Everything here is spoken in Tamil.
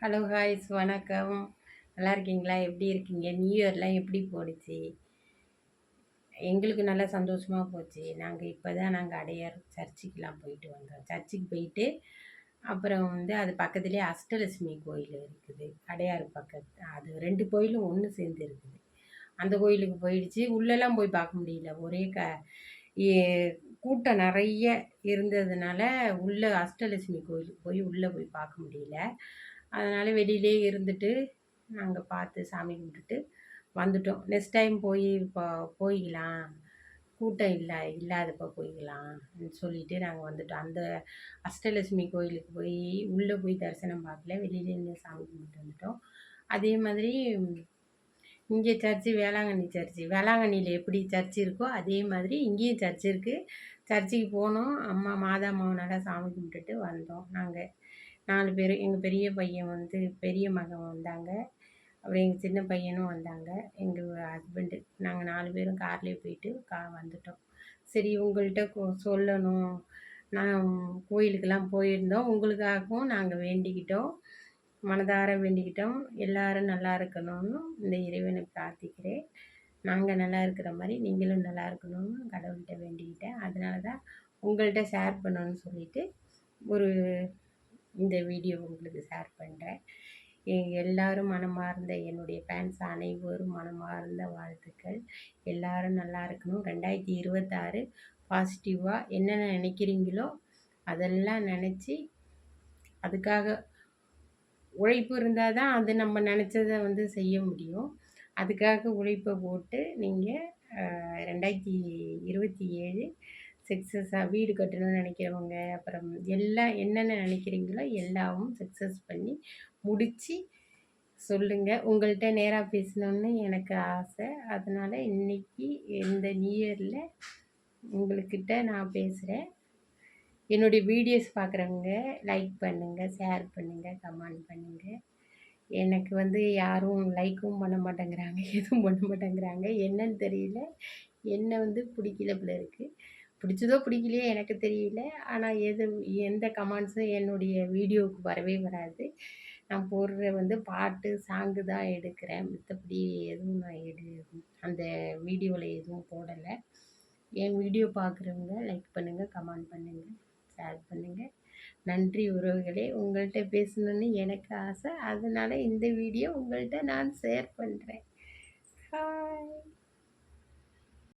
ஹலோ ஹாய்ஸ் வணக்கம். நல்லா இருக்கீங்களா? எப்படி இருக்கீங்க? நியூ இயர்லாம் எப்படி போணுச்சு? எங்களுக்கு நல்லா சந்தோஷமா போச்சு. நாங்க அடையார் சர்ச்சுக்குலாம் போயிட்டு வந்தோம். சர்ச்சுக்கு போயிட்டு, அப்புறம் வந்து அது பக்கத்திலேயே அஷ்டலட்சுமி கோயில் இருக்குது. அடையார் அது 2 கோயிலும் ஒண்ணு சேர்ந்து இருக்குது. அந்த கோயிலுக்கு போயிடுச்சு. உள்ளலாம் போய் பார்க்க முடியல. ஒரே எ கூட்டம் நெறைய இருந்ததுனால, உள்ள அஷ்டலட்சுமி கோயிலுக்கு உள்ள போய் பார்க்க முடியல. அதனால வெளியிலேயே இருந்துட்டு, நாங்க பார்த்து சாமி கும்பிட்டுட்டு வந்துட்டோம். நெக்ஸ்ட் டைம் போய்க்கலாம். கூட்டம் இல்லாதப்ப போய்க்கலாம்ன்னு சொல்லிட்டு நாங்க வந்துட்டோம். அந்த அஷ்டலட்சுமி கோயிலுக்கு உள்ள போய் தரிசனம் பார்க்கல. வெளியிலே நின்னு சாமி கும்பிட்டு வந்துட்டோம். அதே மாதிரி இங்கே வேளாங்கண்ணி சர்ச்சு. வேளாங்கண்ணியில எப்படி சர்ச் இருக்கோ, அதே மாதிரி இங்கேயும் சர்ச் இருக்கு. சர்ச்சுக்கு போனோம். மாதா அம்மாவனால சாமி கும்பிட்டுட்டு வந்தோம். நாங்க 4 பேரு. எங்க பெரிய பையன் வந்து பெரிய மகன் வந்தாங்க. அப்புறம் எங்க சின்ன பையனும் வந்தாங்க. எங்க ஹஸ்பண்டு. நாங்க 4 பேரும் கார்லயே போயிட்டு வந்துட்டோம். சரி உங்கள்ட்ட சொல்லணும். நான் கோயிலுக்கெல்லாம் போயிருந்தோம். உங்களுக்காகவும் நாங்க வேண்டிக்கிட்டோம். மனதார வேண்டிக்கிட்டோம். எல்லாரும் நல்லா இருக்கணும்னு இந்த இறைவனை பிரார்த்திக்கிறேன். நாங்க நல்லா இருக்கிற மாரி நீங்களும் நல்லா இருக்கணும்னு கடவுள்கிட்ட வேண்டிக்கிட்டேன். அதனால தான் உங்கள்ட்ட ஷேர் பண்ணணும்னு சொல்லிட்டு ஒரு இந்த வீடியோ உங்களுக்கு ஷேர் பண்ணுறேன். எல்லாரும் மனமார்ந்த என்னுடைய ஃபேன்ஸ் அனைவரும் மனமார்ந்த வாழ்த்துக்கள். எல்லாரும் நல்லா இருக்கணும். 2026 பாசிட்டிவாக என்னென்ன நினைக்கிறீங்களோ அதெல்லாம் நினச்சி அதுக்காக உழைப்பு இருந்தால் தான் அது நம்ம நினச்சத வந்து செய்ய முடியும். அதுக்காக உழைப்பை போட்டு நீங்கள் 2027 சக்ஸஸாக வீடு கட்டணும்னு நினைக்கிறவங்க, அப்புறம் எல்லாம் என்னென்ன நினைக்கிறீங்களோ எல்லாமும் சக்ஸஸ் பண்ணி முடித்து சொல்லுங்கள். உங்கள்கிட்ட நேராக பேசணுன்னு எனக்கு ஆசை. அதனால் இன்றைக்கி இந்த நியூ இயரில் உங்கள்கிட்ட நான் பேசுகிறேன். என்னுடைய வீடியோஸ் பார்க்குறவங்க லைக் பண்ணுங்கள், ஷேர் பண்ணுங்கள், கமெண்ட் பண்ணுங்கள். எனக்கு வந்து யாரும் லைக்கும் பண்ண மாட்டேங்கிறாங்க, எதுவும் பண்ண மாட்டேங்கிறாங்க. என்னன்னு தெரியல. என்ன வந்து பிடிக்கல போல இருக்குது. பிடிச்சதோ பிடிக்கலையோ எனக்கு தெரியல. ஆனால் எந்த கமெண்ட்ஸும் என்னுடைய வீடியோவுக்கு வரவே வராது. நான் போடுற வந்து பாட்டு, சாங்கு தான் எடுக்கிறேன். மத்தபடி எதுவும் நான் அந்த வீடியோவில் எதுவும் போடலை. என் வீடியோ பார்க்குறவங்க லைக் பண்ணுங்கள், கமெண்ட் பண்ணுங்கள், ஷேர் பண்ணுங்கள். நன்றி உறவுகளே. உங்கள்கிட்ட பேசணுன்னு எனக்கு ஆசை. அதனால் இந்த வீடியோ உங்கள்கிட்ட நான் ஷேர் பண்ணுறேன். ஹாய்.